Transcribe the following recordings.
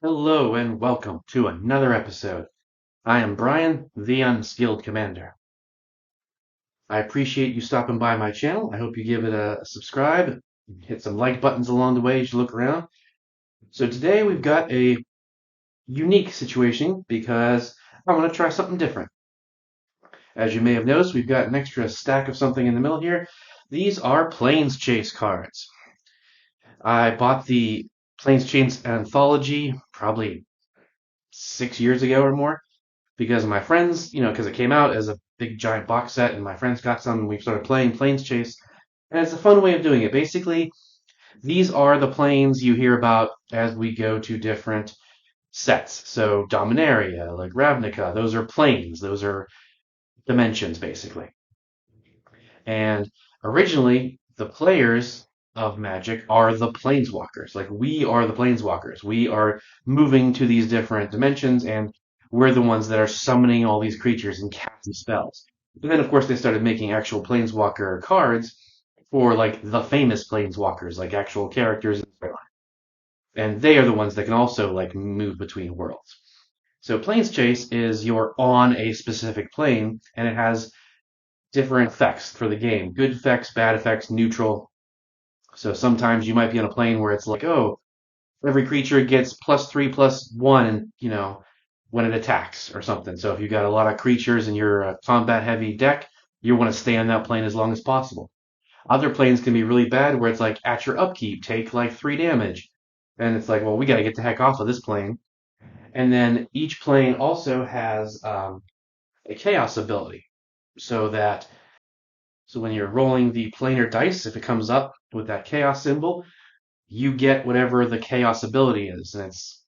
Hello and welcome to another episode. I am Brian, the Unskilled Commander. I appreciate you stopping by my channel. I hope you give it a subscribe, hit some like buttons along the way as you look around. So today we've got a unique situation because I want to try something different. As you may have noticed, we've got an extra stack of something in the middle here. These are Planeschase cards. I bought the Planeschase anthology probably 6 years ago or more, because my friends, because it came out as a big giant box set, and my friends got some, and we started playing Planeschase, and it's a fun way of doing it. Basically, these are the planes you hear about as we go to different sets. So Dominaria, like Ravnica, those are planes, those are dimensions, basically. And originally, the players of Magic are the planeswalkers. Like, we are the planeswalkers. We are moving to these different dimensions, and we're the ones that are summoning all these creatures and casting spells. But then, of course, they started making actual planeswalker cards for, like, the famous planeswalkers, like actual characters in the storyline. And they are the ones that can also, like, move between worlds. So Planeschase is you're on a specific plane, and it has different effects for the game. Good effects, bad effects, neutral. So sometimes you might be on a plane where it's like, oh, every creature gets +3/+1, and when it attacks or something. So if you got a lot of creatures in your combat heavy deck, you want to stay on that plane as long as possible. Other planes can be really bad where it's like at your upkeep, take like 3 damage. And it's like, well, we got to get the heck off of this plane. And then each plane also has a chaos ability, so that so when you're rolling the planar dice, if it comes up with that chaos symbol, you get whatever the chaos ability is. And it's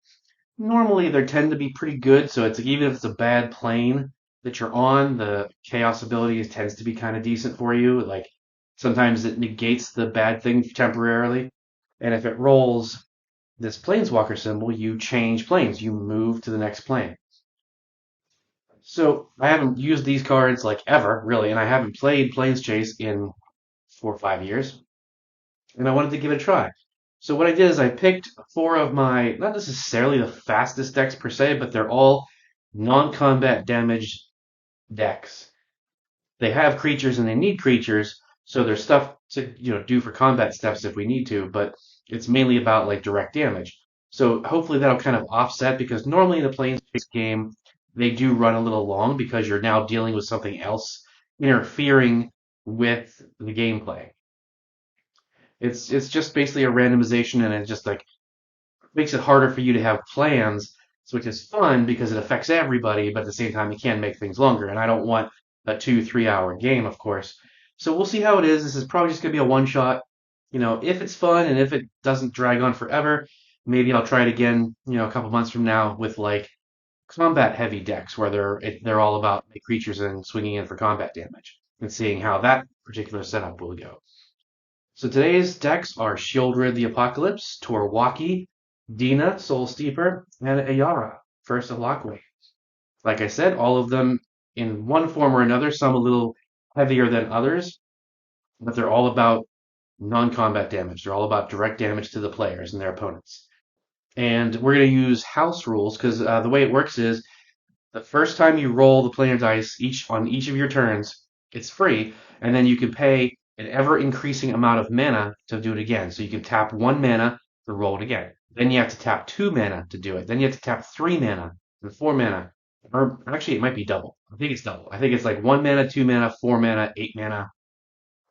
normally they tend to be pretty good. So it's like, even if it's a bad plane that you're on, the chaos ability tends to be kind of decent for you. Like sometimes it negates the bad thing temporarily. And if it rolls this planeswalker symbol, you change planes. You move to the next plane. So I haven't used these cards like ever, really, and I haven't played Planeschase in 4 or 5 years, and I wanted to give it a try. So what I did is I picked four of my, not necessarily the fastest decks per se, but they're all non-combat damage decks. They have creatures and they need creatures, so there's stuff to do for combat steps if we need to, but it's mainly about like direct damage. So hopefully that'll kind of offset, because normally in the Planescape game they do run a little long because you're now dealing with something else interfering with the gameplay. It's just basically a randomization, and it just like makes it harder for you to have plans, which is fun because it affects everybody, but at the same time it can make things longer. And I don't want a 2, 3 hour game, of course. So we'll see how it is. This is probably just gonna be a one shot. If it's fun and if it doesn't drag on forever, maybe I'll try it again, a couple months from now with like combat heavy decks where they're all about creatures and swinging in for combat damage and seeing how that particular setup will go. So today's decks are Sheoldred the Apocalypse, Tor Wauki, Dina, Soul Steeper, and Ayara, First of Lockway. Like I said, all of them in one form or another, some a little heavier than others, but they're all about non-combat damage. They're all about direct damage to the players and their opponents. And we're going to use house rules because the way it works is the first time you roll the planar dice on each of your turns, it's free, and then you can pay an ever increasing amount of mana to do it again. So you can tap 1 mana to roll it again. Then you have to tap 2 mana to do it. Then you have to tap 3 mana and 4 mana. Or actually, it might be double. I think it's double. I think it's like 1 mana, 2 mana, 4 mana, 8 mana.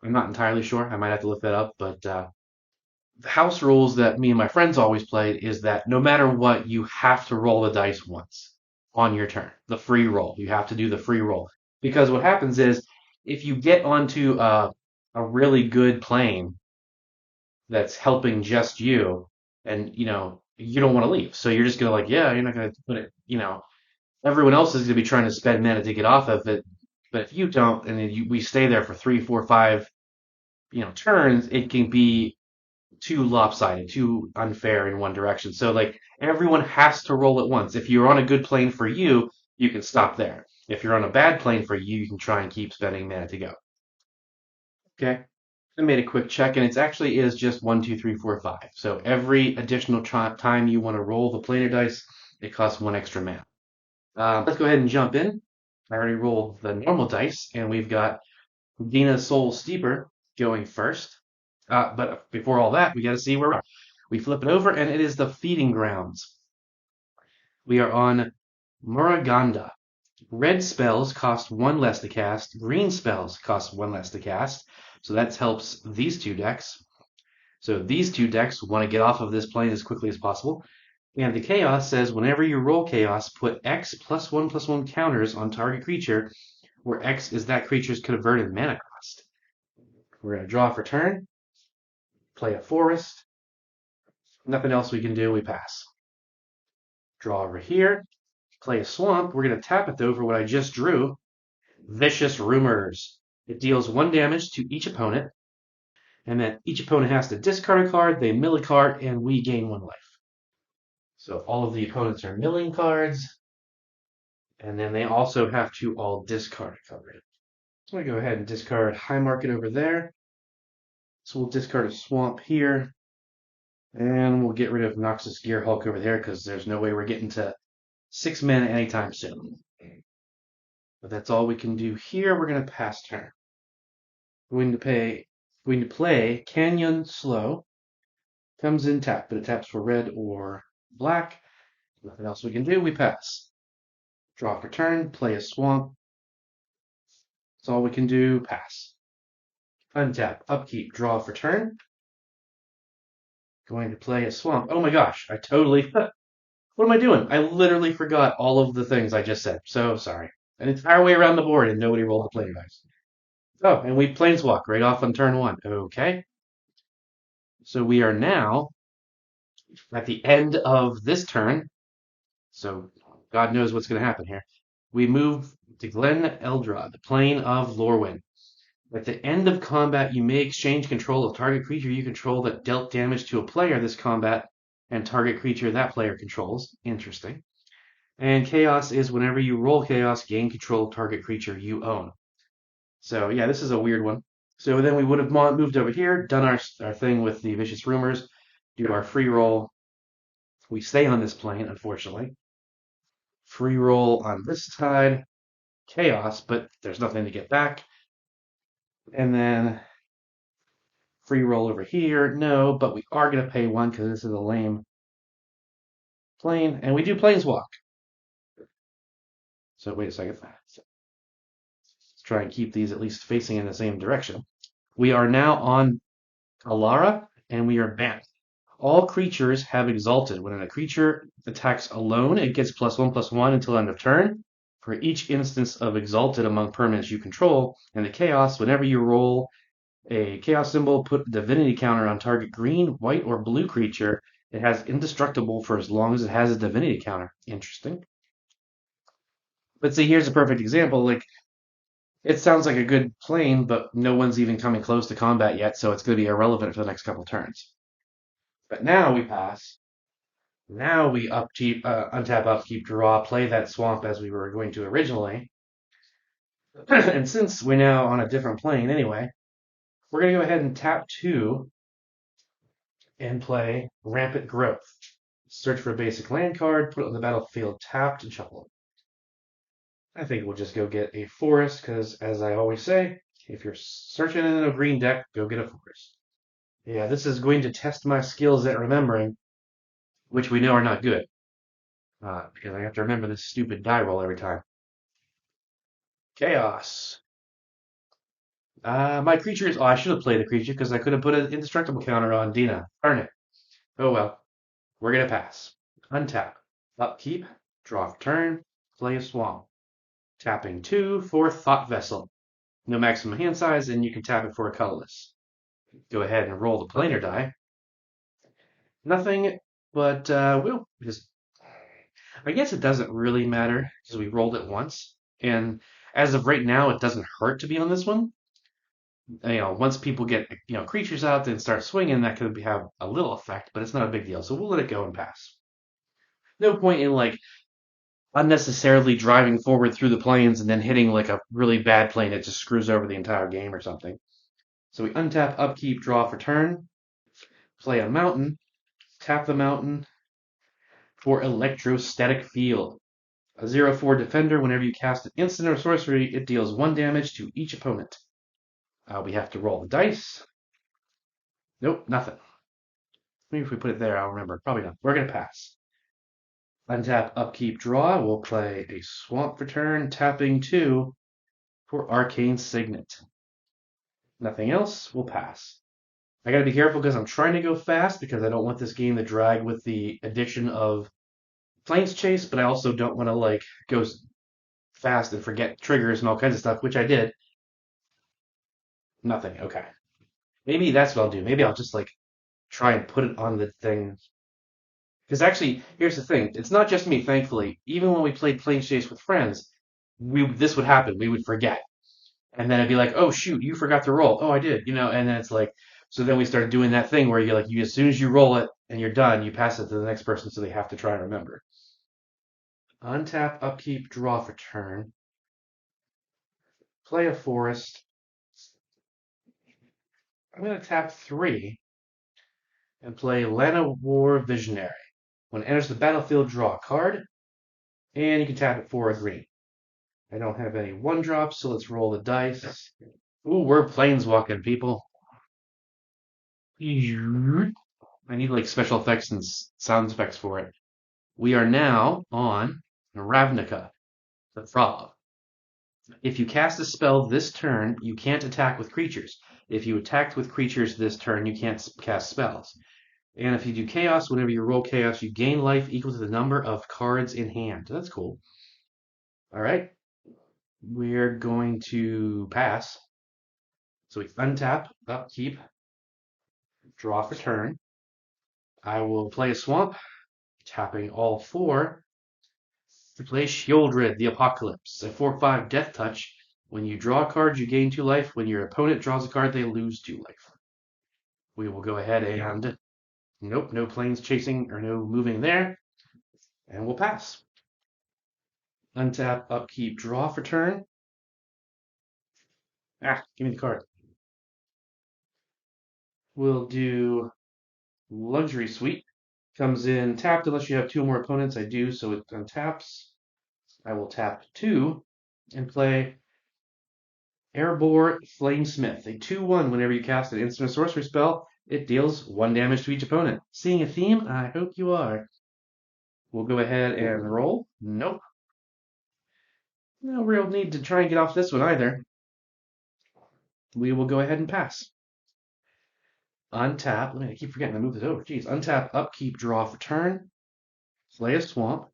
I'm not entirely sure. I might have to look that up. But the house rules that me and my friends always played is that no matter what, you have to roll the dice once on your turn. The free roll. You have to do the free roll. Because what happens is if you get onto a really good plane that's helping just you, and you don't want to leave. So you're just gonna like, yeah, you're not gonna put it, everyone else is gonna be trying to spend mana to get off of it. But if you don't, and then we stay there for 3, 4, 5, turns, it can be too lopsided, too unfair in one direction. So like everyone has to roll at once. If you're on a good plane for you, you can stop there. If you're on a bad plane for you, you can try and keep spending mana to go. Okay. I made a quick check, and it actually is just 1, 2, 3, 4, 5. So every additional time you want to roll the planar dice, it costs 1 extra mana. Let's go ahead and jump in. I already rolled the normal dice, and we've got Dina Soul Steeper going first. But before all that, we got to see where we are. We flip it over, and it is the Feeding Grounds. We are on Muraganda. Red spells cost 1 less to cast. Green spells cost 1 less to cast. So that helps these two decks. So these two decks want to get off of this plane as quickly as possible. And the Chaos says whenever you roll Chaos, put X +1/+1 counters on target creature, where X is that creature's converted mana cost. We're going to draw for turn, play a forest. Nothing else we can do, we pass. Draw over here, play a swamp. We're going to tap it though for what I just drew. Vicious Rumors. It deals 1 damage to each opponent, and then each opponent has to discard a card, they mill a card, and we gain 1 life. So all of the opponents are milling cards, and then they also have to all discard a card. So I'm going to go ahead and discard High Market over there. So we'll discard a Swamp here, and we'll get rid of Noxus Gear Hulk over there because there's no way we're getting to 6 mana anytime soon. But that's all we can do here. We're going to pass turn. Going to play Canyon Slow. Comes in tap, but it taps for red or black. Nothing else we can do. We pass. Draw for turn. Play a swamp. That's all we can do. Pass. Untap. Upkeep. Draw for turn. Going to play a swamp. Oh my gosh. I totally... What am I doing? I literally forgot all of the things I just said. So sorry. An entire way around the board and nobody rolled the play dice. Oh, and we planeswalk right off on turn 1. Okay. So we are now at the end of this turn. So God knows what's going to happen here. We move to Glen Eldra, the plane of Lorwyn. At the end of combat, you may exchange control of target creature you control that dealt damage to a player this combat and target creature that player controls. Interesting. And Chaos is whenever you roll Chaos, gain control of target creature you own. So yeah, this is a weird one. So then we would have moved over here, done our thing with the Vicious Rumors, do our free roll. We stay on this plane, unfortunately. Free roll on this side, Chaos, but there's nothing to get back. And then free roll over here, no, but we are going to pay 1 because this is a lame plane. And we do Planeswalk. So wait a second. Let's try and keep these at least facing in the same direction. We are now on Ayara, and we are banned. All creatures have Exalted. When a creature attacks alone, it gets +1/+1 until end of turn. For each instance of Exalted among permanents you control, and the Chaos, whenever you roll a Chaos symbol, put a Divinity counter on target green, white, or blue creature. It has Indestructible for as long as it has a Divinity counter. Interesting. But see, here's a perfect example. Like, it sounds like a good plane, but no one's even coming close to combat yet, so it's going to be irrelevant for the next couple turns. But now we pass. Now we untap, upkeep, draw, play that swamp as we were going to originally. And since we're now on a different plane anyway, we're going to go ahead and tap 2 and play Rampant Growth. Search for a basic land card, put it on the battlefield tapped, and shuffle it. I think we'll just go get a forest, because as I always say, if you're searching in a green deck, go get a forest. Yeah, this is going to test my skills at remembering, which we know are not good. Because I have to remember this stupid die roll every time. Chaos. My creature is... Oh, I should have played a creature because I could have put an indestructible counter on Dina. Darn it. Oh well. We're going to pass. Untap. Upkeep. Draw for turn. Play a swamp. Tapping 2 for Thought Vessel. No maximum hand size, and you can tap it for a colorless. Go ahead and roll the planar die. Nothing, but we'll just... I guess it doesn't really matter because we rolled it once. And as of right now, it doesn't hurt to be on this one. Once people get creatures out and start swinging, that could have a little effect, but it's not a big deal. So we'll let it go and pass. No point in unnecessarily driving forward through the planes and then hitting like a really bad plane that just screws over the entire game or something. So we untap, upkeep, draw for turn, play a mountain, tap the mountain for Electrostatic Field. A 0/4 defender, whenever you cast an instant or sorcery, it deals 1 damage to each opponent. We have to roll the dice. Nope, nothing. Maybe if we put it there, I'll remember. Probably not. We're going to pass. Untap, upkeep, draw. We'll play a swamp for turn, tapping 2 for Arcane Signet. Nothing else, we'll pass. I gotta be careful because I'm trying to go fast because I don't want this game to drag with the addition of Planeschase, but I also don't want to go fast and forget triggers and all kinds of stuff, which I did. Nothing. Okay. Maybe that's what I'll do. Maybe I'll just try and put it on the thing. Because actually, here's the thing. It's not just me, thankfully. Even when we played Planeschase with friends, this would happen. We would forget. And then it'd be like, oh shoot, you forgot to roll. Oh, I did, and then it's so then we started doing that thing where you as soon as you roll it and you're done, you pass it to the next person so they have to try and remember. Untap, upkeep, draw for turn. Play a forest. I'm going to tap 3 and play War Visionary. When it enters the battlefield, draw a card, and you can tap it for a green. I don't have any 1-drops, so let's roll the dice. Ooh, we're planeswalking, people. I need special effects and sound effects for it. We are now on Ravnica, the frog. If you cast a spell this turn, you can't attack with creatures. If you attacked with creatures this turn, you can't cast spells. And if you do chaos, whenever you roll chaos, you gain life equal to the number of cards in hand. That's cool. All right. We're going to pass. So we untap, upkeep, draw for turn. I will play a swamp, tapping all 4 to play Sheoldred, the Apocalypse. A 4/5 death touch. When you draw a card, you gain 2 life. When your opponent draws a card, they lose 2 life. We will go ahead and... Nope, no planes chasing or no moving there. And we'll pass. Untap, upkeep, draw for turn. Give me the card. We'll do Luxury Suite. Comes in tapped unless you have 2 more opponents. I do, so it untaps. I will tap 2 and play Erebor Flamesmith. A 2/1 whenever you cast an instant or sorcery spell, it deals 1 damage to each opponent. Seeing a theme? I hope you are. We'll go ahead and roll. Nope. No real need to try and get off this one either. We will go ahead and pass. Untap. I keep forgetting to move this over. Jeez. Untap, upkeep, draw for turn. Play a swamp.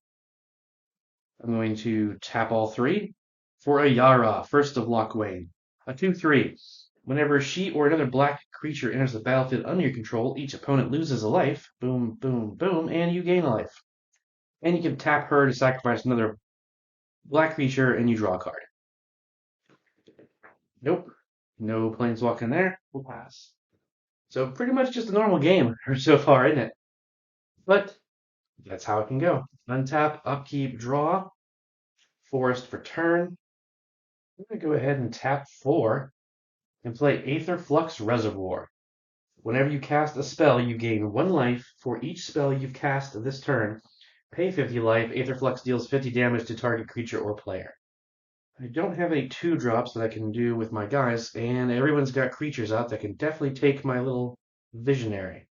I'm going to tap all 3 for Ayara, First of Lochwain. A 2/3. Whenever she or another black creature enters the battlefield under your control, each opponent loses a life. Boom, boom, boom, and you gain a life. And you can tap her to sacrifice another black creature, and you draw a card. Nope. No planeswalking there. We'll pass. So pretty much just a normal game so far, isn't it? But that's how it can go. Untap, upkeep, draw. Forest for turn. I'm going to go ahead and tap 4 and play Aether Flux Reservoir. Whenever you cast a spell, you gain 1 life for each spell you've cast this turn. Pay 50 life. Aether Flux deals 50 damage to target creature or player. I don't have any 2-drops that I can do with my guys, and everyone's got creatures out that can definitely take my little visionary.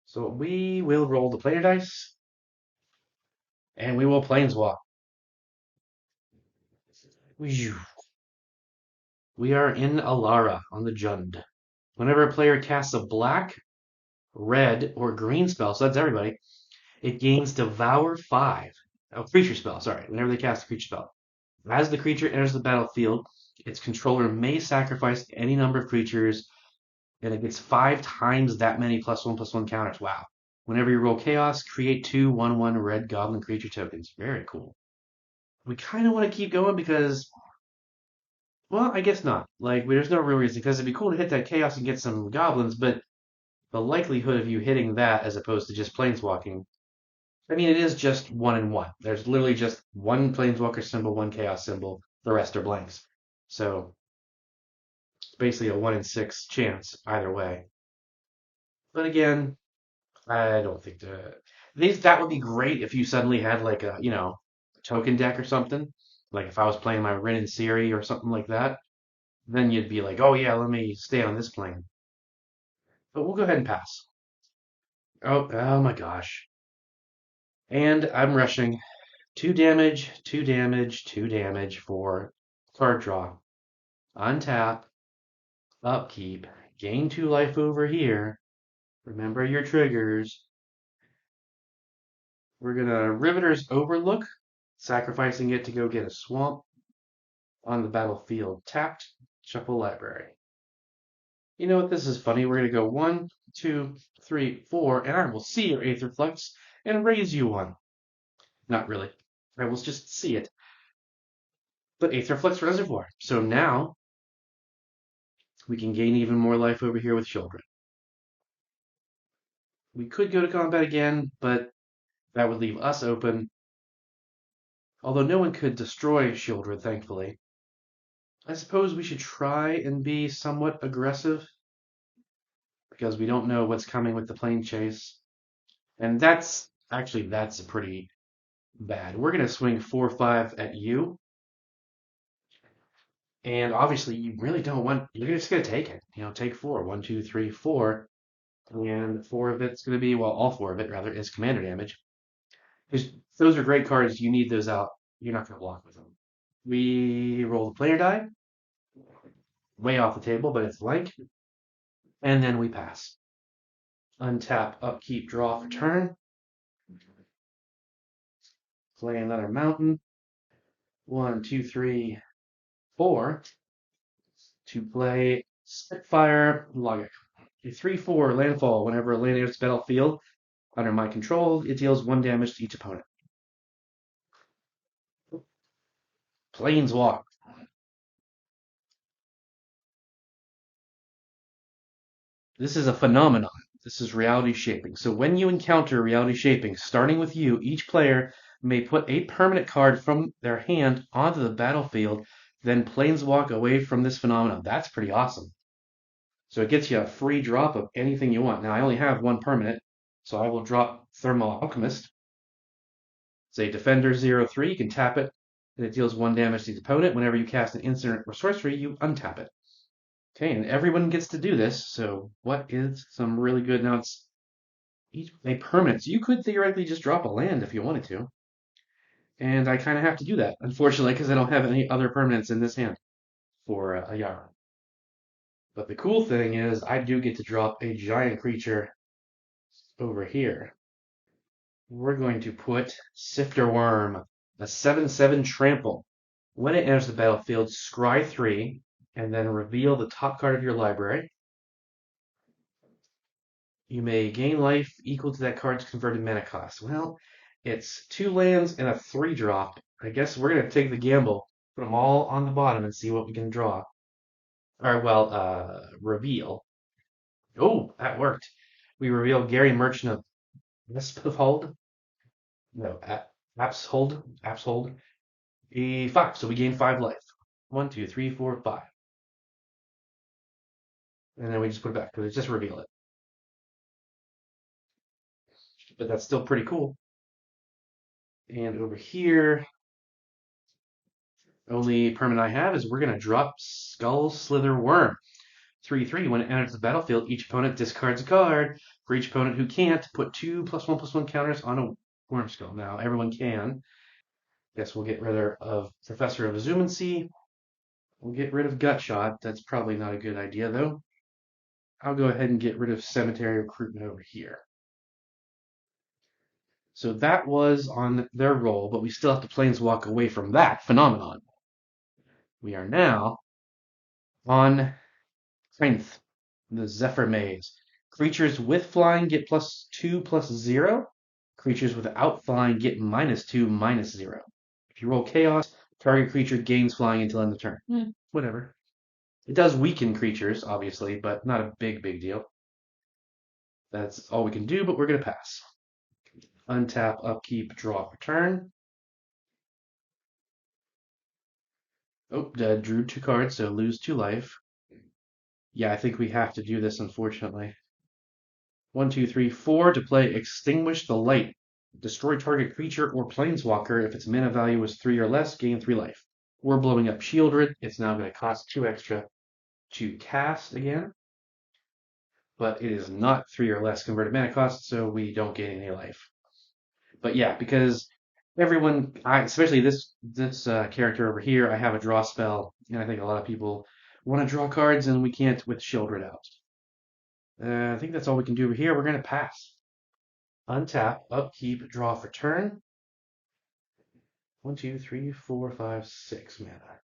So we will roll the player dice, and we will planeswalk. We are in Ayara on the Jund. Whenever a player casts a black, red, or green spell, so that's everybody, it gains Devour 5. Oh, creature spell, sorry. Whenever they cast a creature spell. As the creature enters the battlefield, its controller may sacrifice any number of creatures, and it gets 5 times that many +1/+1 counters. Wow. Whenever you roll chaos, create 2 1/1 red goblin creature tokens. Very cool. We kind of want to keep going because, well, I guess not. There's no real reason, because it'd be cool to hit that chaos and get some goblins, but the likelihood of you hitting that as opposed to just planeswalking, I mean, it is just 1 and 1. There's literally just 1 planeswalker symbol, 1 chaos symbol. The rest are blanks. So basically a 1 in 6 chance either way. But again, I don't think that would be great if you suddenly had like a, token deck or something. Like if I was playing my Rin and Siri or something like that, then you'd be like, oh yeah, let me stay on this plane. But we'll go ahead and pass. Oh my gosh. And I'm rushing. 2 damage, 2 damage, 2 damage for card draw. Untap, upkeep, gain 2 life over here. Remember your triggers. We're gonna Riveter's Overlook, sacrificing it to go get a swamp on the battlefield. Tapped, shuffle library. You know what? This is funny. We're gonna go 1, 2, 3, 4, and I will see your Aetherflux and raise you 1. Not really. I will just see it. But Aetherflux Reservoir. So now we can gain even more life over here with Sheoldred. We could go to combat again, but that would leave us open. Although no one could destroy Sheoldred, thankfully. I suppose we should try and be somewhat aggressive because we don't know what's coming with the Planeschase. And that's pretty bad. We're going to swing 4-5 at you. And obviously, you really don't want, you're just going to take it. Take 4. 1, 2, 3, 4. And 4 of it's going to be, well, all 4 of it, rather, is commander damage. Because those are great cards. You need those out. You're not going to block with them. We roll the player die. Way off the table, but it's blank. And then we pass. Untap, upkeep, draw for turn. Play another mountain. 1, 2, 3, 4. To play Spitfire Logic. A 3/4 landfall. Whenever a land enters the battlefield under my control, it deals 1 damage to each opponent. Planeswalk. This is a phenomenon. This is reality shaping. So when you encounter reality shaping, starting with you, each player may put a permanent card from their hand onto the battlefield, then planeswalk away from this phenomenon. That's pretty awesome. So it gets you a free drop of anything you want. Now I only have 1 permanent, so I will drop Thermal Alchemist. Say Defender 0/3, you can tap it, and it deals 1 damage to the opponent. Whenever you cast an instant or sorcery, you untap it. Okay, and everyone gets to do this, so what is some really good... Now it's a permanent, so you could theoretically just drop a land if you wanted to. And I kind of have to do that, unfortunately, because I don't have any other permanents in this hand for Ayara. But the cool thing is I do get to drop a giant creature over here. We're going to put Sifter Worm, a 7/7 trample. When it enters the battlefield, scry 3, and then reveal the top card of your library. You may gain life equal to that card's converted mana cost. Well, it's 2 lands and a 3-drop. I guess we're going to take the gamble, put them all on the bottom and see what we can draw. Or, well, reveal. Oh, that worked. We reveal Gary Merchant of Mesphold. No, Apshold. A 5, so we gain 5 life. 1, 2, 3, 4, 5. And then we just put it back, because it's just reveal it. But that's still pretty cool. And over here, only permanent I have is we're going to drop Skull Slither Worm. 3/3. When it enters the battlefield, each opponent discards a card. For each opponent who can't, put 2 +1/+1 counters on a Worm Skull. Now, everyone can. Guess we'll get rid of Professor of Exumancy. We'll get rid of Gutshot. That's probably not a good idea, though. I'll go ahead and get rid of Cemetery Recruitment over here. So that was on their roll, but we still have to planeswalk away from that phenomenon. We are now on Strength, the Zephyr Maze. Creatures with flying get +2/+0. Creatures without flying get -2/-0. If you roll Chaos, target creature gains flying until end of turn. Whatever. It does weaken creatures, obviously, but not a big deal. That's all we can do, but we're going to pass. Untap, upkeep, draw, return. Oh, drew 2 cards, so lose 2 life. Yeah, I think we have to do this, unfortunately. 1, 2, 3, 4 to play Extinguish the Light. Destroy target creature or planeswalker. If its mana value is 3 or less, gain 3 life. We're blowing up Sheoldred. It's now going to cost 2 extra to cast again, but it is not 3 or less converted mana cost, so we don't gain any life. But yeah, because everyone, especially this character over here, I have a draw spell, and I think a lot of people want to draw cards, and we can't with Sheoldred out. I think that's all we can do over here. We're going to pass. Untap, upkeep, draw for turn. 1, 2, 3, 4, 5, 6 mana.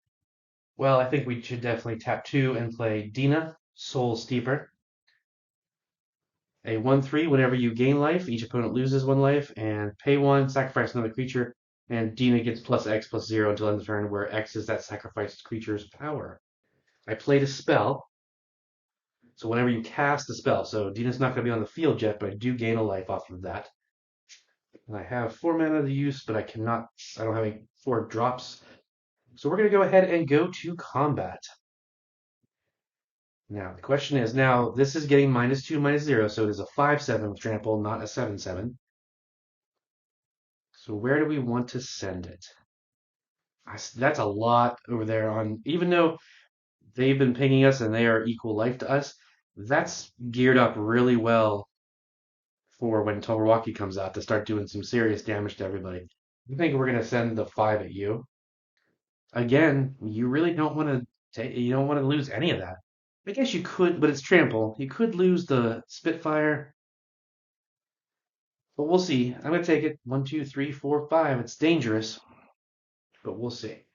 Well, I think we should definitely tap 2 and play Dina, Soul Steeper. A 1/3, whenever you gain life, each opponent loses 1 life, and pay 1, sacrifice another creature, and Dina gets +X/+0 until end of turn, where X is that sacrificed creature's power. I played a spell, so whenever you cast a spell, so Dina's not going to be on the field yet, but I do gain a life off of that. And I have 4 mana to use, but I don't have any 4 drops. So we're going to go ahead and go to combat. Now, the question is, now this is getting -2/-0, so it is a 5/7 with trample, not a 7/7. So where do we want to send it? That's a lot over there on, even though they've been pinging us and they are equal life to us, that's geared up really well for when Tor Wauki comes out to start doing some serious damage to everybody. I think we're going to send the 5 at you. Again, you really don't want to you don't want to lose any of that. I guess you could, but it's trample. You could lose the Spitfire, but we'll see. I'm gonna take it. 1, 2, 3, 4, 5. It's dangerous, but we'll see.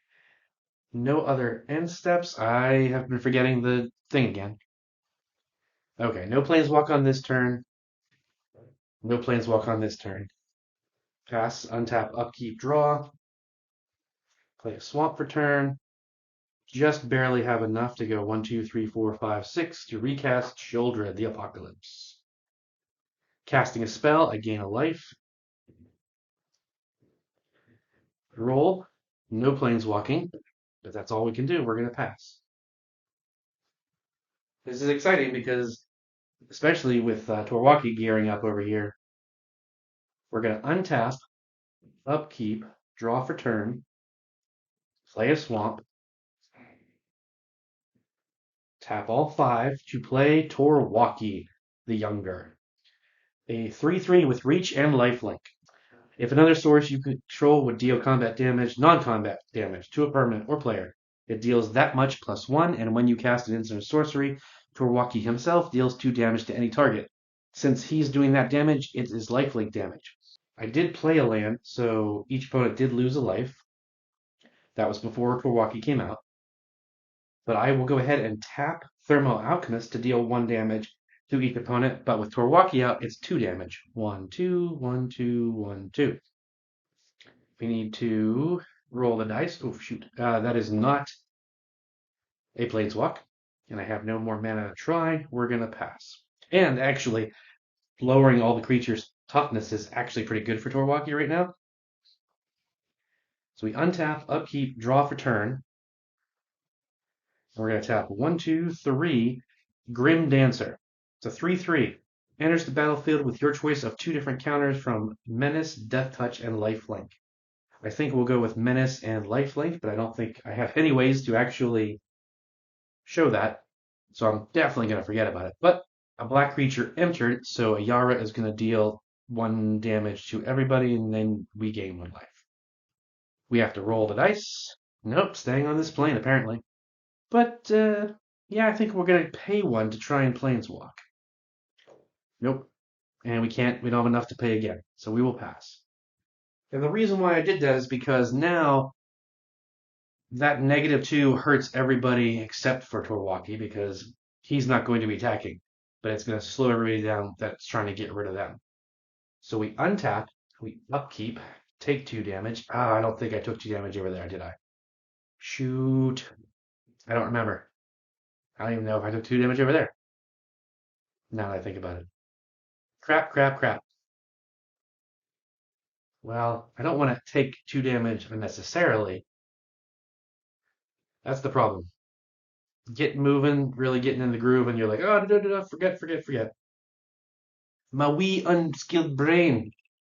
No other end steps. I have been forgetting the thing again. Okay, no planeswalk on this turn. No planeswalk on this turn. Pass, untap, upkeep, draw. Play a swamp for turn. Just barely have enough to go 1, 2, 3, 4, 5, 6 to recast Sheoldred the Apocalypse. Casting a spell, I gain a life. Roll. No planeswalking, but that's all we can do. We're going to pass. This is exciting because, especially with Tor Wauki gearing up over here, we're going to untap, upkeep, draw for turn, play a swamp, tap all 5 to play Tor Wauki the Younger. A 3/3 with reach and lifelink. If another source you control would deal combat damage, non-combat damage to a permanent or player, it deals that much +1, and when you cast an instant or sorcery, Tor Wauki himself deals 2 damage to any target. Since he's doing that damage, it is lifelink damage. I did play a land, so each opponent did lose a life. That was before Tor Wauki came out. But I will go ahead and tap Thermo Alchemist to deal 1 damage to each opponent, but with Tor Wauki out, it's 2 damage. 1, 2, 1, 2, 1, 2. We need to roll the dice. Oh, shoot. That is not a Planeswalk, and I have no more mana to try. We're going to pass. And actually, lowering all the creatures' toughness is actually pretty good for Tor Wauki right now. So we untap, upkeep, draw for turn. And we're going to tap 1, 2, 3, Grim Dancer. It's a 3/3. Enters the battlefield with your choice of 2 different counters from Menace, Death Touch, and Lifelink. I think we'll go with Menace and Lifelink, but I don't think I have any ways to actually show that. So I'm definitely going to forget about it. But a black creature entered, so Ayara is going to deal 1 damage to everybody, and then we gain 1 life. We have to roll the dice. Nope, staying on this plane, apparently. But, yeah, I think we're going to pay 1 to try and planeswalk. Nope. And we don't have enough to pay again, so we will pass. And the reason why I did that is because now that -2 hurts everybody except for Tor Wauki because he's not going to be attacking, but it's going to slow everybody down that's trying to get rid of them. So we untap, we upkeep, take 2 damage. I don't think I took 2 damage over there, did I? Shoot. I don't remember. I don't even know if I took 2 damage over there. Now that I think about it. Crap, crap, crap. Well, I don't want to take 2 damage unnecessarily. That's the problem. get moving, really getting in the groove, and you're like, oh, forget. My wee unskilled brain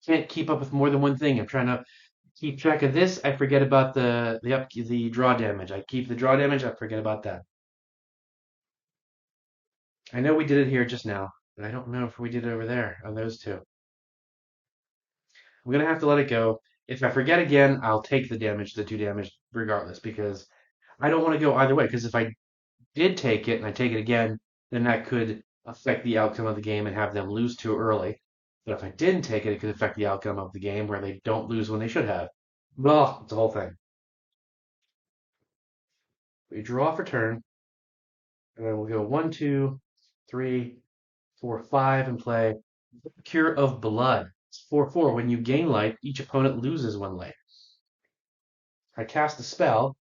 can't keep up with more than one thing. I'm trying to keep track of this. I forget about the draw damage. I keep the draw damage. I forget about that. I know we did it here just now, but I don't know if we did it over there on those two. I'm gonna have to let it go. If I forget again, I'll take the two damage regardless, because I don't want to go either way. Because if I did take it and I take it again, then that could affect the outcome of the game and have them lose too early. But if I didn't take it, it could affect the outcome of the game where they don't lose when they should have. Well, it's a whole thing. We draw for turn, and then we'll go 1, 2, 3, 4, 5 and play Cure of Blood. It's 4/4. When you gain life, each opponent loses 1 life. I cast a spell,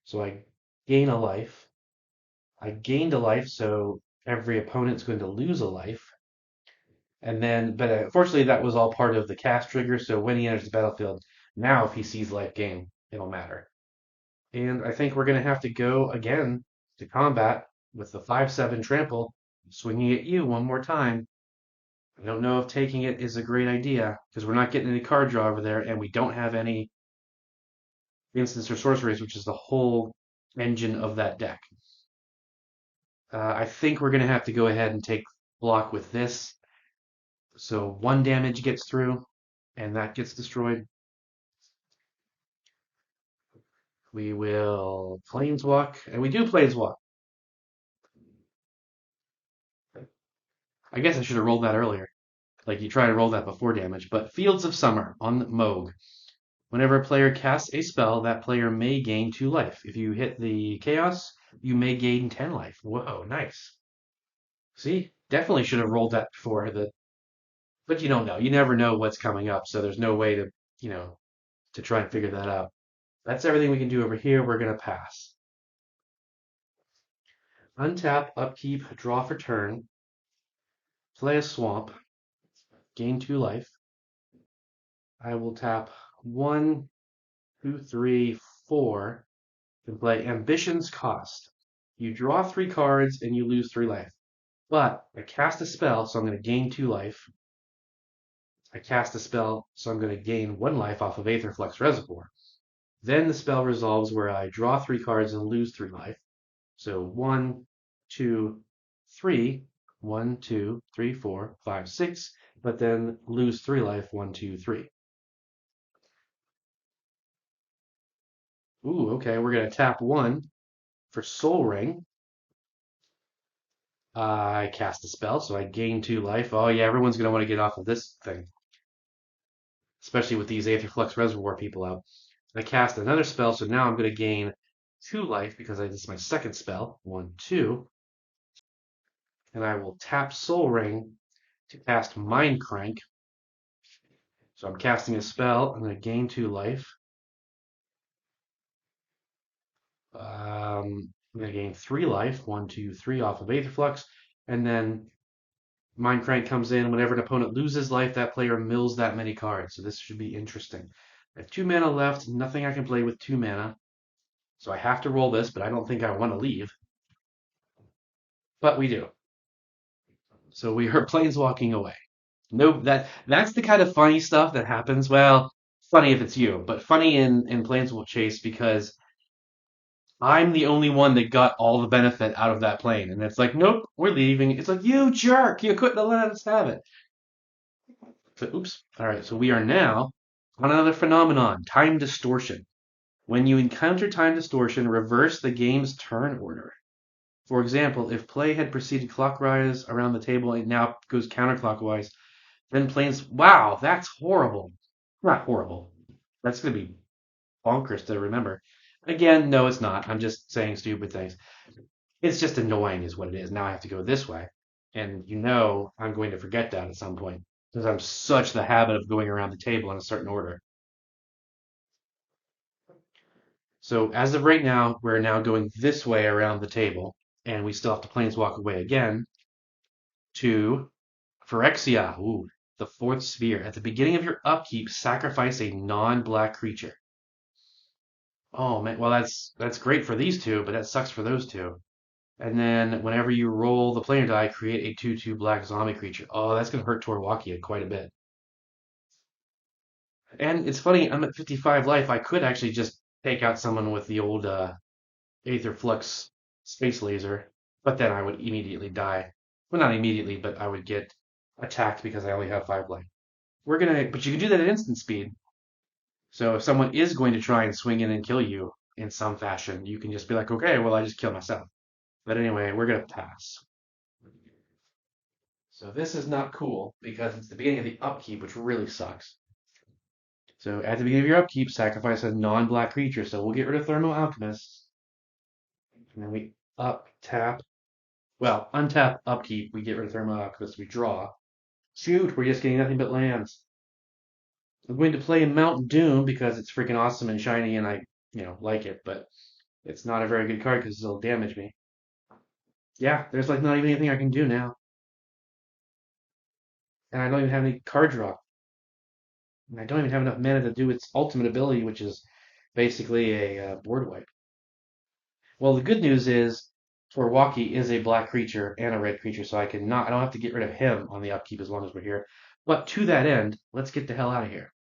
so I gain a life. I gained a life, so every opponent's going to lose a life. And then, but unfortunately, that was all part of the cast trigger. So when he enters the battlefield, now if he sees life gain, it'll matter. And I think we're going to have to go again to combat with the 5/7 trample, swinging at you one more time. I don't know if taking it is a great idea because we're not getting any card draw over there, and we don't have any instants or sorceries, which is the whole engine of that deck. I think we're going to have to go ahead and take block with this. So 1 damage gets through, and that gets destroyed. We will planeswalk, and we do planeswalk. I guess I should have rolled that earlier. Like you try to roll that before damage. But Fields of Summer on Moog. Whenever a player casts a spell, that player may gain 2 life. If you hit the chaos, you may gain 10 life. Whoa, nice. See, definitely should have rolled that before but you don't know. You never know what's coming up, so there's no way to try and figure that out. That's everything we can do over here. We're gonna pass. Untap, upkeep, draw for turn, play a swamp, gain 2 life. I will tap 1, 2, 3, 4, and play Ambition's Cost. You draw 3 cards and you lose 3 life. But I cast a spell, so I'm going to gain 2 life. I cast a spell, so I'm going to gain 1 life off of Aetherflux Reservoir. Then the spell resolves where I draw 3 cards and lose 3 life. So 1, 2, 3, 1, 2, 3, 4, 5, 6, but then lose 3 life, 1, 2, 3. Ooh, okay, we're going to tap 1 for Soul Ring. I cast a spell, so I gain 2 life. Oh yeah, everyone's going to want to get off of this thing, especially with these Aetherflux Reservoir people out. I cast another spell, so now I'm going to gain 2 life because this is my second spell. 1, 2. And I will tap Soul Ring to cast Mind Crank. So I'm casting a spell. I'm going to gain 2 life. I'm going to gain 3 life. 1, 2, 3 off of Aetherflux. And then Mind Crank comes in. Whenever an opponent loses life, that player mills that many cards. So this should be interesting. I have 2 mana left. Nothing I can play with 2 mana. So I have to roll this, but I don't think I want to leave. But we do. So we are planeswalking away. No, that's the kind of funny stuff that happens. Well, funny if it's you, but funny in Planeswalk because I'm the only one that got all the benefit out of that plane. And it's like, nope, we're leaving. It's like, you jerk, you couldn't have let us have it. So, oops. All right, so we are now on another phenomenon, time distortion. When you encounter time distortion, reverse the game's turn order. For example, if play had proceeded clockwise around the table and now goes counterclockwise, then planes. Wow, that's horrible. Not horrible. That's going to be bonkers to remember. Again, no, it's not. I'm just saying stupid things. It's just annoying, is what it is. Now I have to go this way. And I'm going to forget that at some point because I'm such the habit of going around the table in a certain order. So as of right now, we're now going this way around the table, and we still have to planeswalk away again to Phyrexia. Ooh, the 4th sphere. At the beginning of your upkeep, sacrifice a non-black creature. Oh man, well that's great for these two, but that sucks for those two. And then whenever you roll the planar die, create a 2/2 black zombie creature. Oh, that's going to hurt Tor Wauki quite a bit. And it's funny, I'm at 55 life. I could actually just take out someone with the old Aether Flux Space Laser, but then I would immediately die. Well, not immediately, but I would get attacked because I only have 5 life. But you can do that at instant speed. So if someone is going to try and swing in and kill you in some fashion, you can just be like, okay, well, I just killed myself. But anyway, we're going to pass. So this is not cool because it's the beginning of the upkeep, which really sucks. So at the beginning of your upkeep, sacrifice a non-black creature. So we'll get rid of Thermo Alchemist. And then we untap upkeep. We get rid of Thermo Alchemist. We draw. Shoot, we're just getting nothing but lands. I'm going to play Mount Doom because it's freaking awesome and shiny and I, like it, but it's not a very good card because it'll damage me. Yeah, there's like not even anything I can do now. And I don't even have any card draw. And I don't even have enough mana to do its ultimate ability, which is basically a board wipe. Well, the good news is Tor Wauki is a black creature and a red creature, so I don't have to get rid of him on the upkeep as long as we're here. But to that end, let's get the hell out of here.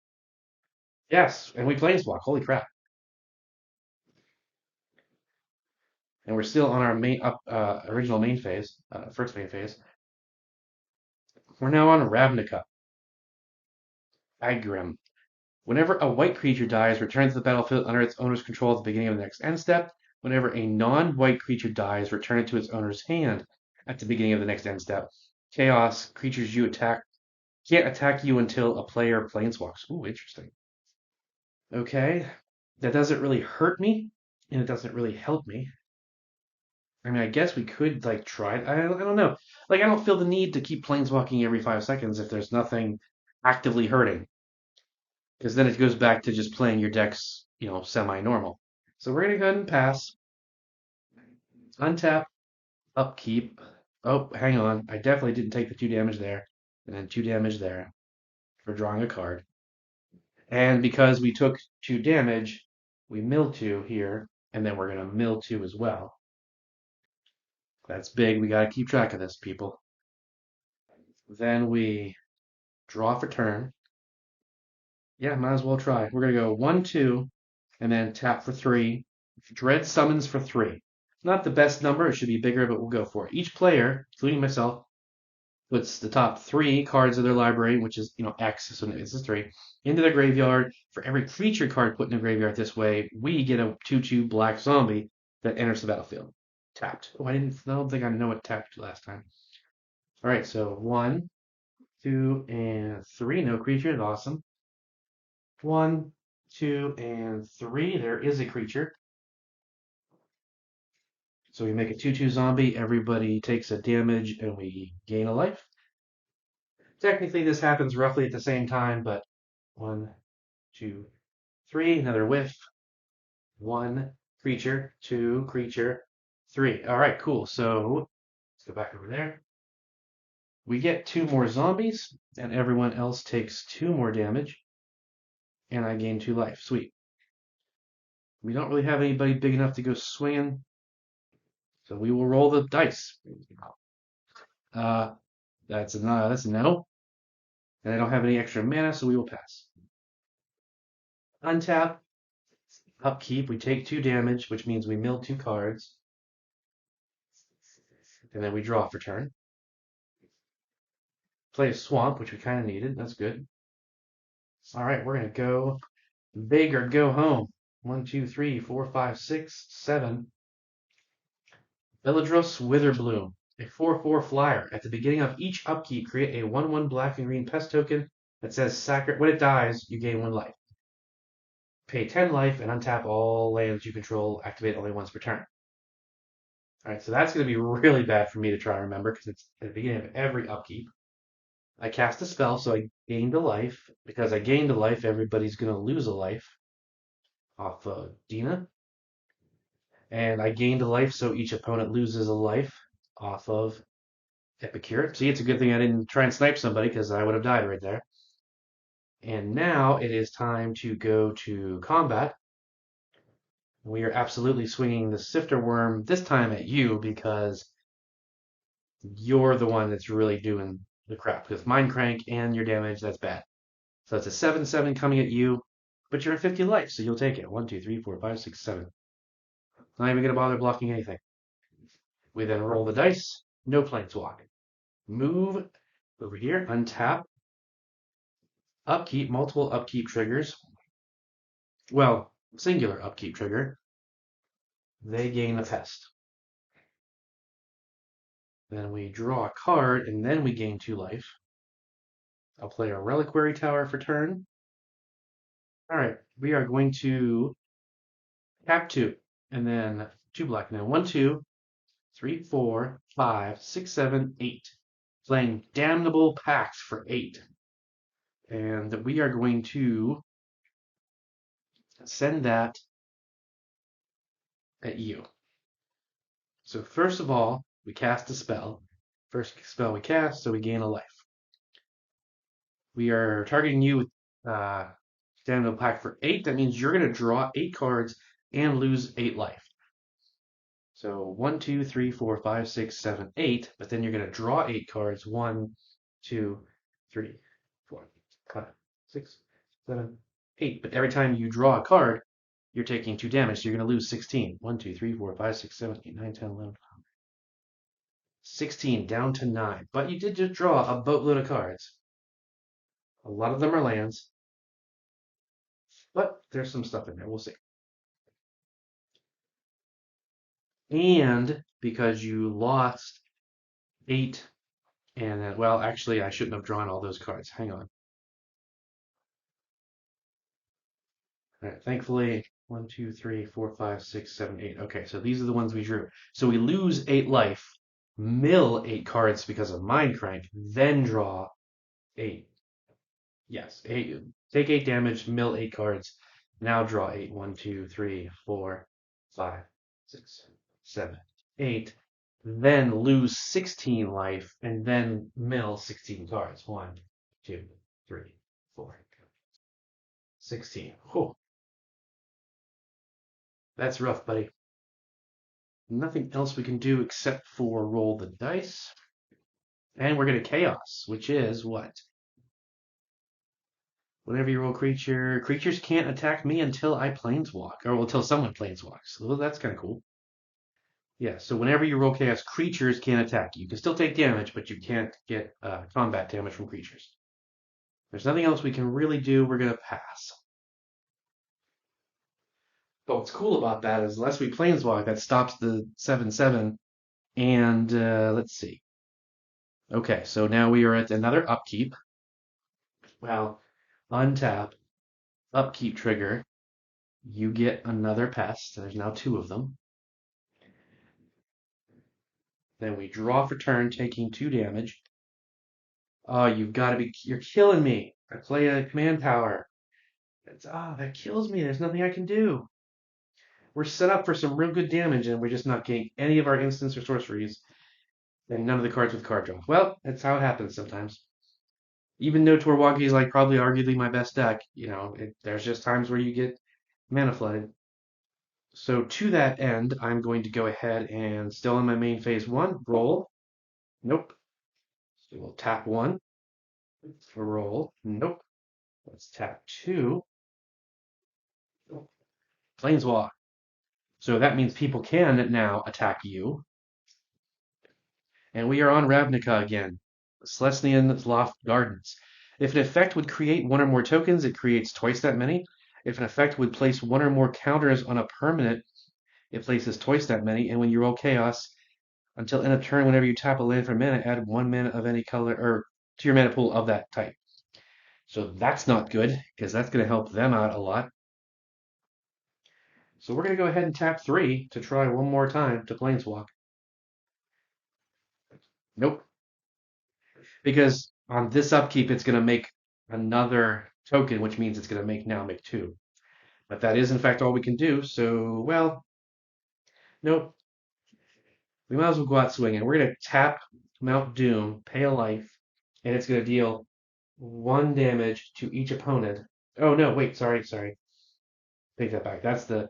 Yes, and we planeswalk. Holy crap. And we're still on our original main phase, first main phase. We're now on Ravnica. Agrim. Whenever a white creature dies, return to the battlefield under its owner's control at the beginning of the next end step. Whenever a non-white creature dies, return it to its owner's hand at the beginning of the next end step. Chaos, creatures you attack can't attack you until a player planeswalks. Ooh, interesting. Okay, that doesn't really hurt me, and it doesn't really help me. I mean, I guess we could like try it. I don't know. Like, I don't feel the need to keep planeswalking every 5 seconds if there's nothing actively hurting, because then it goes back to just playing your decks, semi-normal. So we're gonna go ahead and pass. Untap, upkeep. Oh, hang on. I definitely didn't take the 2 damage there, and then 2 damage there for drawing a card. And because we took 2 damage, we mill 2 here, and then we're gonna mill 2 as well. That's big. We gotta keep track of this, people. Then we draw for turn. Yeah, might as well try. We're gonna go 1, 2, and then tap for 3. Dread summons for 3. Not the best number. It should be bigger, but we'll go for it. Each player, including myself, puts the top 3 cards of their library, which is, X, so this is 3, into their graveyard. For every creature card put in the graveyard this way, we get a 2/2 black zombie that enters the battlefield. Tapped. Oh, I don't think I know what tapped last time. All right, so 1, 2, and 3. No creatures. Awesome. 1, 2, and 3. There is a creature. So we make a 2/2 zombie. Everybody takes a damage, and we gain a life. Technically, this happens roughly at the same time, but 1, 2, 3. Another whiff. 1 creature, 2 creature, 3. All right, cool. So let's go back over there. We get 2 more zombies, and everyone else takes 2 more damage, and I gain 2 life. Sweet. We don't really have anybody big enough to go swinging, so we will roll the dice. That's a no, and I don't have any extra mana, so we will pass. Untap, upkeep. We take 2 damage, which means we mill 2 cards, and then we draw for turn. Play a swamp, which we kind of needed. That's good. All right, we're gonna go big or go home. 1, 2, 3, 4, 5, 6, 7. Belladros Witherbloom, a 4/4 flyer. At the beginning of each upkeep, create a 1/1 black and green pest token that says when it dies, you gain 1 life. Pay 10 life and untap all lands you control. Activate only once per turn. All right, so that's going to be really bad for me to try and remember because it's at the beginning of every upkeep. I cast a spell, so I gained a life. Because I gained a life, everybody's going to lose a life off Dina. And I gained a life, so each opponent loses a life off of Epicure. See, it's a good thing I didn't try and snipe somebody because I would have died right there. And now it is time to go to combat. We are absolutely swinging the Sifter Worm this time at you because you're the one that's really doing the crap. Because Mind Crank and your damage, that's bad. So it's a 7/7 coming at you, but you're at 50 life, so you'll take it. 1, 2, 3, 4, 5, 6, 7. Not even going to bother blocking anything. We then roll the dice. No Planeswalk. Move over here, untap, upkeep, multiple upkeep triggers. Well, singular upkeep trigger. They gain a pest. Then we draw a card, and then we gain 2 life. I'll play a Reliquary Tower for turn. All right, we are going to tap 2, and then 2 black. Now 1, 2, 3, 4, 5, 6, 7, 8. Playing Damnable Pact for 8. And we are going to send that at you. So first of all, we cast a spell. First spell we cast, so we gain a life. We are targeting you with Damnable Pact for 8. That means you're going to draw 8 cards and lose 8 life. So 1, 2, 3, 4, 5, 6, 7, 8. But then you're going to draw 8 cards. 1, 2, 3, 4, 5, 6, 7, 8. But every time you draw a card, you're taking 2 damage. So you're going to lose 16. 1, 2, 3, 4, 5, 6, 7, 8, 9, 10, 11, 16 down to 9. But you did just draw a boatload of cards. A lot of them are lands. But there's some stuff in there. We'll see. And because you lost 8, and then, well, actually, I shouldn't have drawn all those cards. Hang on. All right, thankfully, 1, 2, 3, 4, 5, 6, 7, 8. Okay, so these are the ones we drew. So we lose 8 life, mill 8 cards because of Mind Crank, then draw 8. Yes, 8. Take 8 damage, mill 8 cards. Now draw 8. 1, 2, 3, 4, 5, 6, 7, 8. Then lose 16 life, and then mill 16 cards. 1, 2, 3, 4, 16. Whew, that's rough, buddy. Nothing else we can do except for roll the dice. And we're going to chaos, which is what? Whenever you roll creature, creatures can't attack me until I planeswalk, or until someone planeswalks. Well, that's kind of cool. Yeah, so whenever you roll chaos, creatures can't attack you. You can still take damage, but you can't get combat damage from creatures. There's nothing else we can really do. We're going to pass. But what's cool about that is unless we planeswalk, that stops the 7/7. And let's see. Okay, so now we are at another upkeep. Well, untap, upkeep trigger. You get another pest. There's now 2 of them. Then we draw for turn, taking 2 damage. Oh, you've got to be, you're killing me. I play a command tower. That kills me. There's nothing I can do. We're set up for some real good damage, and we're just not getting any of our instants or sorceries, and none of the cards with card draw. Well, that's how it happens sometimes. Even though Tor Wauki is like probably arguably my best deck, there's just times where you get mana flooded. So to that end, I'm going to go ahead and still in my main phase 1, roll. Nope. So we'll tap 1 for roll. Nope. Let's tap 2. Planeswalk. So that means people can now attack you. And we are on Ravnica again. Selesnyan's Loft Gardens. If an effect would create 1 or more tokens, it creates twice that many. If an effect would place 1 or more counters on a permanent, it places twice that many. And when you roll chaos, until end of turn, whenever you tap a land for mana, add 1 mana of any color or to your mana pool of that type. So that's not good because that's going to help them out a lot. So we're going to go ahead and tap 3 to try one more time to planeswalk. Nope. Because on this upkeep, it's going to make another token, which means it's going to make 2. But that is, in fact, all we can do. So, well, nope. We might as well go out swinging. We're going to tap Mount Doom, pay a life, and it's going to deal 1 damage to each opponent. Oh, no, wait, sorry. Take that back. That's the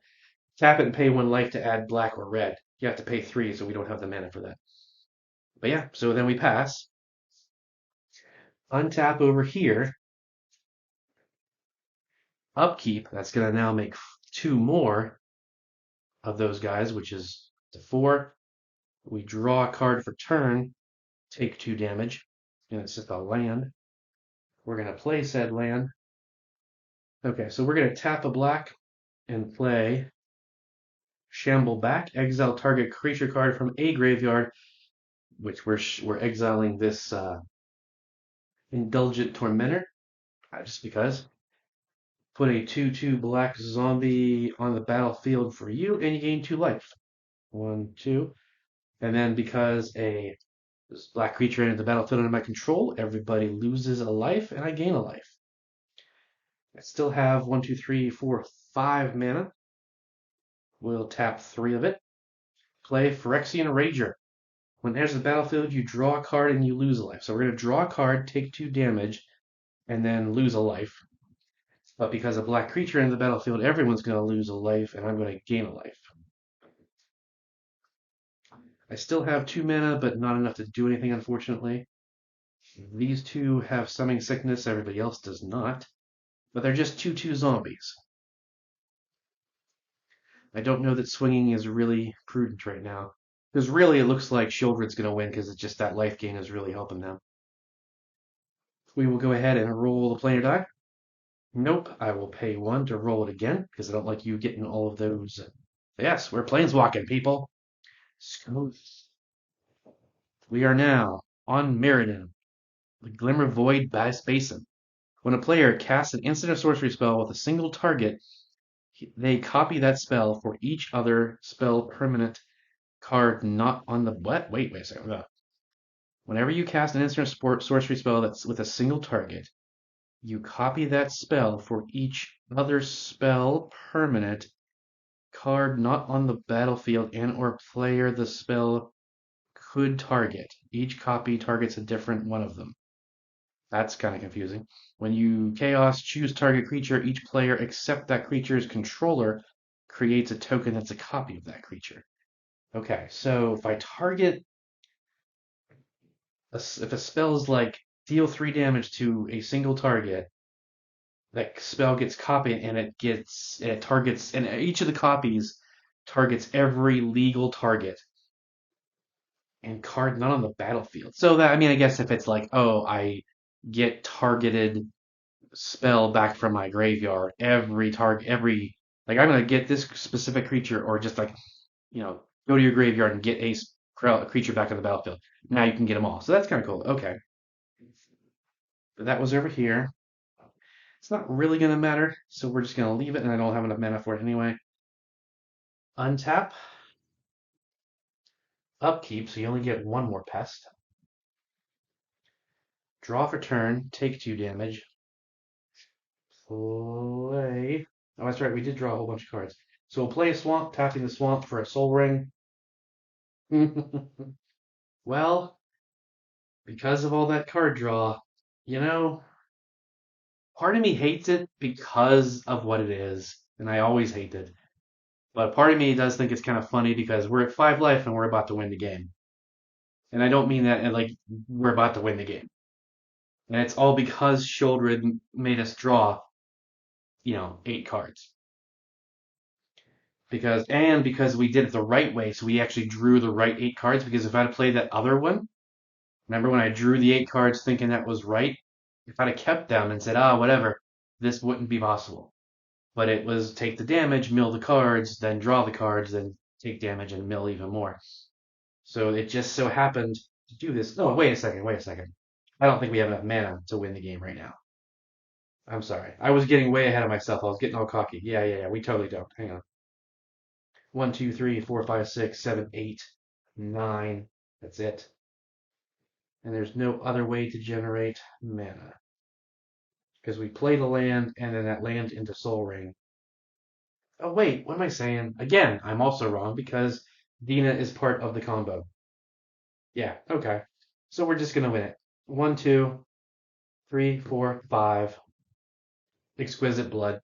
Tap it and pay 1 life to add black or red. You have to pay 3, so we don't have the mana for that. But yeah, so then we pass. Untap over here. Upkeep. That's going to now make 2 more of those guys, which is the 4. We draw a card for turn, take 2 damage, and it's just a land. We're going to play said land. Okay, so we're going to tap a black and play Shamble Back, exile target creature card from a graveyard, which we're exiling this Indulgent Tormentor, just because. Put a 2/2 black zombie on the battlefield for you, and you gain 2 life. 1, 2. And then because a black creature entered the battlefield under my control, everybody loses a life, and I gain a life. I still have 1, 2, 3, 4, 5 mana. We'll tap 3 of it. Play Phyrexian Rager. When it enters the battlefield, you draw a card and you lose a life. So we're going to draw a card, take 2 damage, and then lose a life. But because a black creature entered the battlefield, everyone's going to lose a life, and I'm going to gain a life. I still have 2 mana, but not enough to do anything, unfortunately. These two have Summoning Sickness, everybody else does not. But they're just 2/2 zombies. I don't know that swinging is really prudent right now. Because really, it looks like Sheoldred's going to win because it's just that life gain is really helping them. We will go ahead and roll the planar die. Nope, I will pay 1 to roll it again because I don't like you getting all of those. Yes, we're planeswalking, people. We are now on Mirrodin, the Glimmer Void Basin. When a player casts an instant or sorcery spell with a single target, they copy that spell for each other spell permanent card not on the what? Wait a second. Whenever you cast an instant or sorcery spell that's with a single target, you copy that spell for each other spell permanent card not on the battlefield and or player the spell could target. Each copy targets a different one of them. That's kind of confusing. When you chaos choose target creature, each player except that creature's controller creates a token that's a copy of that creature. Okay, so if I target, if a spell is like deal 3 damage to a single target, that spell gets copied and it targets, and each of the copies targets every legal target and card not on the battlefield. So that, I mean, I guess if it's like, oh, I get targeted spell back from my graveyard, like I'm gonna get this specific creature, or just like, go to your graveyard and get a creature back on the battlefield. Now you can get them all. So that's kind of cool. Okay. But that was over here. It's not really gonna matter, so we're just gonna leave it, and I don't have enough mana for it anyway. Untap. Upkeep, so you only get 1 more pest. Draw for turn, take 2 damage. Play. Oh, that's right, we did draw a whole bunch of cards. So we'll play a swamp, tapping the swamp for a soul ring. Well, because of all that card draw, you know, part of me hates it because of what it is, and I always hate it. But part of me does think it's kind of funny because we're at 5 life and we're about to win the game. And I don't mean that like we're about to win the game. And it's all because Sheoldred made us draw, 8 cards. Because we did it the right way, so we actually drew the right 8 cards. Because if I'd have played that other one, remember when I drew the 8 cards thinking that was right? If I'd have kept them and said, whatever, this wouldn't be possible. But it was take the damage, mill the cards, then draw the cards, then take damage and mill even more. So it just so happened to do this. No, wait a second. I don't think we have enough mana to win the game right now. I'm sorry. I was getting way ahead of myself. I was getting all cocky. Yeah. We totally don't. Hang on. 1, 2, 3, 4, 5, 6, 7, 8, 9. That's it. And there's no other way to generate mana. Because we play the land and then that land into Soul Ring. Oh, wait, what am I saying? Again, I'm also wrong because Dina is part of the combo. Yeah, okay. So we're just going to win it. 1, 2, 3, 4, 5. Exquisite Blood.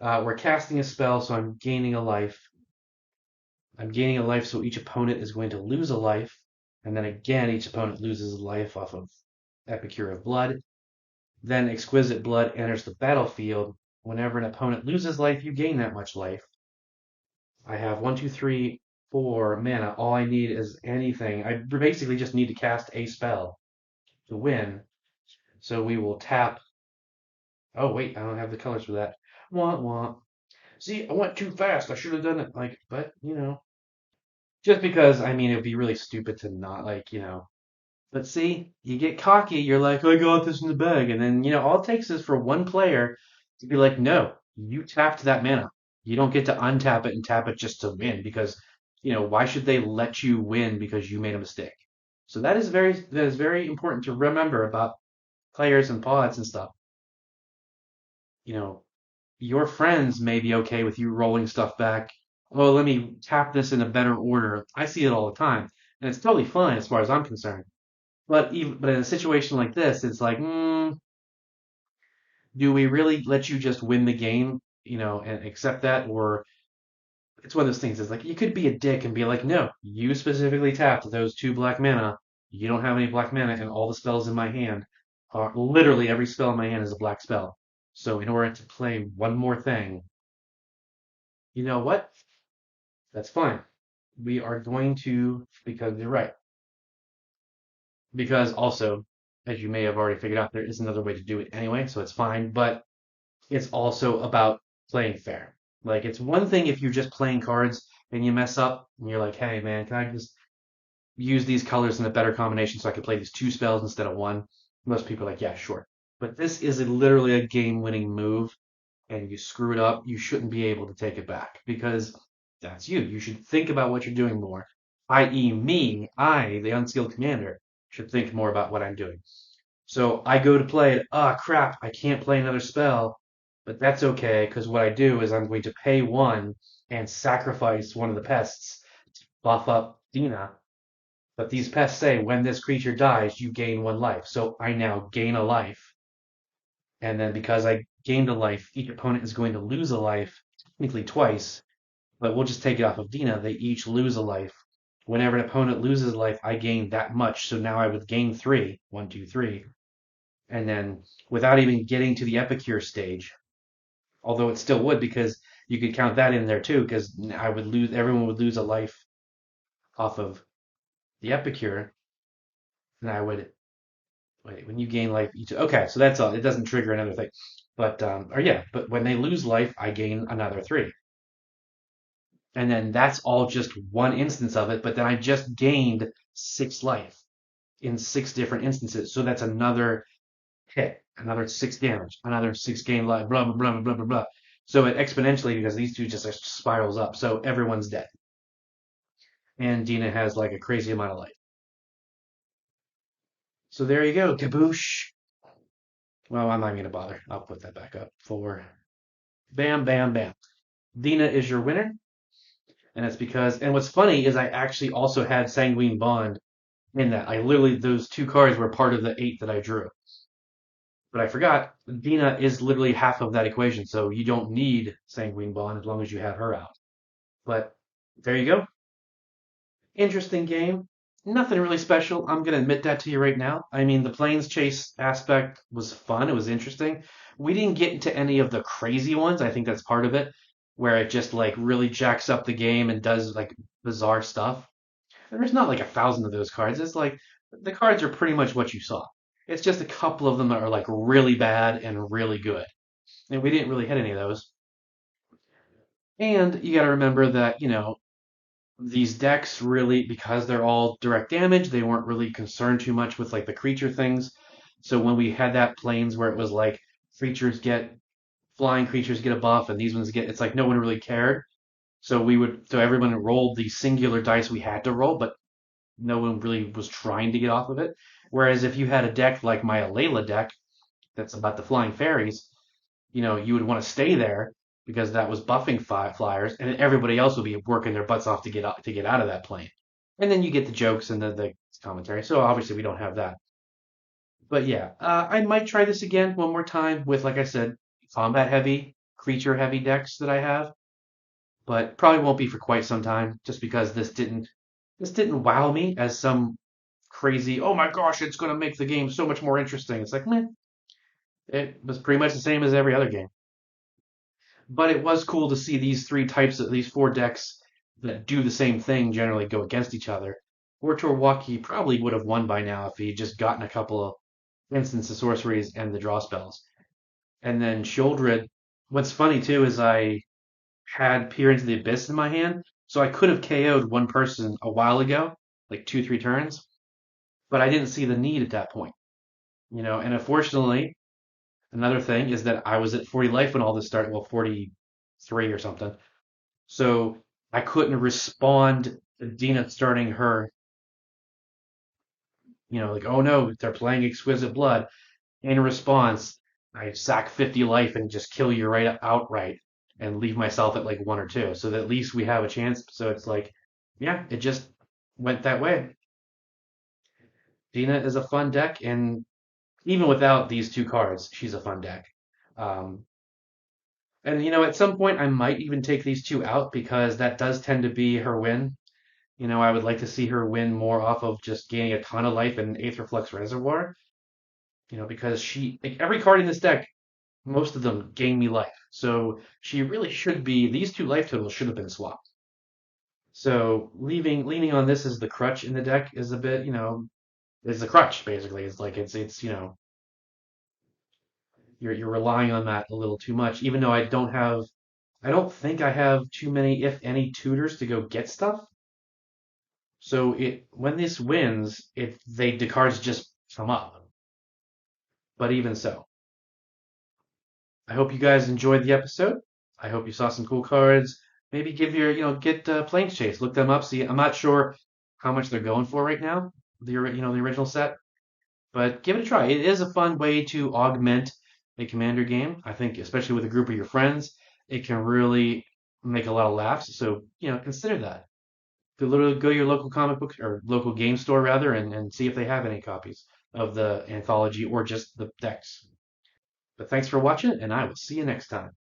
We're casting a spell, so I'm gaining a life. I'm gaining a life, so each opponent is going to lose a life. And then again, each opponent loses a life off of Epicure of Blood. Then Exquisite Blood enters the battlefield. Whenever an opponent loses life, you gain that much life. I have 1, 2, 3, 4 mana. All I need is anything. I basically just need to cast a spell to win. So we will tap. Oh, wait, I don't have the colors for that. Want, want. See, I went too fast. I should have done it. But, just because, I mean, it would be really stupid to not, But see, you get cocky. You're like, I got this in the bag. And then, all it takes is for one player to be like, no, you tapped that mana. You don't get to untap it and tap it just to win because, why should they let you win because you made a mistake? So that is very important to remember about players and pods and stuff. You know, your friends may be okay with you rolling stuff back. Oh, let me tap this in a better order. I see it all the time, and it's totally fine as far as I'm concerned. But in a situation like this, it's like, do we really let you just win the game, and accept that, or it's one of those things. It's like you could be a dick and be like, no, you specifically tapped those 2 black mana. You don't have any black mana, and all the spells in my hand are literally every spell in my hand is a black spell. So in order to play one more thing, you know what? That's fine. We are going to, because you're right. Because also, as you may have already figured out, there is another way to do it anyway, so it's fine. But it's also about playing fair. Like, it's one thing if you're just playing cards and you mess up and you're like, hey, man, can I just use these colors in a better combination so I can play these 2 spells instead of one? Most people are like, yeah, sure. But this is literally a game winning move, and you screw it up, you shouldn't be able to take it back because that's you. You should think about what you're doing more, i.e., me, the unskilled commander, should think more about what I'm doing. So I go to play it. Ah, crap, I can't play another spell. But that's okay, because what I do is I'm going to pay 1 and sacrifice one of the pests to buff up Dina. But these pests say when this creature dies, you gain 1 life. So I now gain a life. And then because I gained a life, each opponent is going to lose a life, technically twice. But we'll just take it off of Dina. They each lose a life. Whenever an opponent loses a life, I gain that much. So now I would gain 3. 1, 2, 3. And then without even getting to the Epicure stage, although it still would because you could count that in there too, because everyone would lose a life off of the Epicure, and I would wait when you gain life each. Okay, so that's all. It doesn't trigger another thing, but when they lose life, I gain another 3, and then that's all just one instance of it. But then I just gained 6 life in 6 different instances, so that's another hit, another 6 damage, another 6 gain life, blah, blah, blah, blah, blah, blah, blah. So it exponentially, because these two just spirals up. So everyone's dead. And Dina has like a crazy amount of life. So there you go. Kaboosh. Well, I'm not going to bother. I'll put that back up for bam, bam, bam. Dina is your winner. And it's because, and what's funny is I actually also had Sanguine Bond in that. Those 2 cards were part of the 8 that I drew. But I forgot, Dina is literally half of that equation, so you don't need Sanguine Bond as long as you have her out. But there you go. Interesting game. Nothing really special. I'm going to admit that to you right now. I mean, the Planeschase aspect was fun. It was interesting. We didn't get into any of the crazy ones. I think that's part of it, where it just like really jacks up the game and does like bizarre stuff. And there's not like 1,000 of those cards. It's like the cards are pretty much what you saw. It's just a couple of them that are like really bad and really good. And we didn't really hit any of those. And you got to remember that, these decks really, because they're all direct damage, they weren't really concerned too much with like the creature things. So when we had that planes where it was like flying creatures get a buff and these ones it's like no one really cared. So everyone rolled the singular dice we had to roll, but no one really was trying to get off of it. Whereas if you had a deck like my Alayla deck that's about the flying fairies, you would want to stay there because that was buffing flyers, and everybody else would be working their butts off to get out of that plane. And then you get the jokes and the commentary. So obviously we don't have that. But yeah, I might try this again one more time with, like I said, combat heavy creature heavy decks that I have, but probably won't be for quite some time just because this didn't wow me as some crazy, oh my gosh, it's going to make the game so much more interesting. It's like, meh, it was pretty much the same as every other game. But it was cool to see these three types of these four decks that do the same thing generally go against each other. Or Tor Wauki probably would have won by now if he'd just gotten a couple of instants of sorceries and the draw spells. And then Sheoldred, what's funny too is I had Peer into the Abyss in my hand, so I could have KO'd one person a while ago, like 2, 3 turns, but I didn't see the need at that point. And unfortunately, another thing is that I was at 40 life when all this started, well, 43 or something. So I couldn't respond to Dina starting her, like, oh no, they're playing Exquisite Blood. In response, I sack 50 life and just kill you right outright and leave myself at like 1 or 2 so that at least we have a chance. So it's like, yeah, it just went that way. Dina is a fun deck, and even without these two cards, she's a fun deck. Um, and at some point, I might even take these two out because that does tend to be her win. I would like to see her win more off of just gaining a ton of life in Aetherflux Reservoir. Because like every card in this deck, most of them gain me life. So she really should be. These two life totals should have been swapped. So leaning on this as the crutch in the deck is a bit, is the crutch basically. It's like it's you're relying on that a little too much. Even though I don't think I have too many, if any, tutors to go get stuff. So when this wins, the cards just come up. But even so, I hope you guys enjoyed the episode. I hope you saw some cool cards. Maybe get Planeschase, look them up. See, I'm not sure how much they're going for right now. The original set, but give it a try. It is a fun way to augment a commander game. I think, especially with a group of your friends, it can really make a lot of laughs. So consider that. Literally go to your local comic book or local game store rather, and see if they have any copies of the anthology or just the decks. But thanks for watching, and I will see you next time.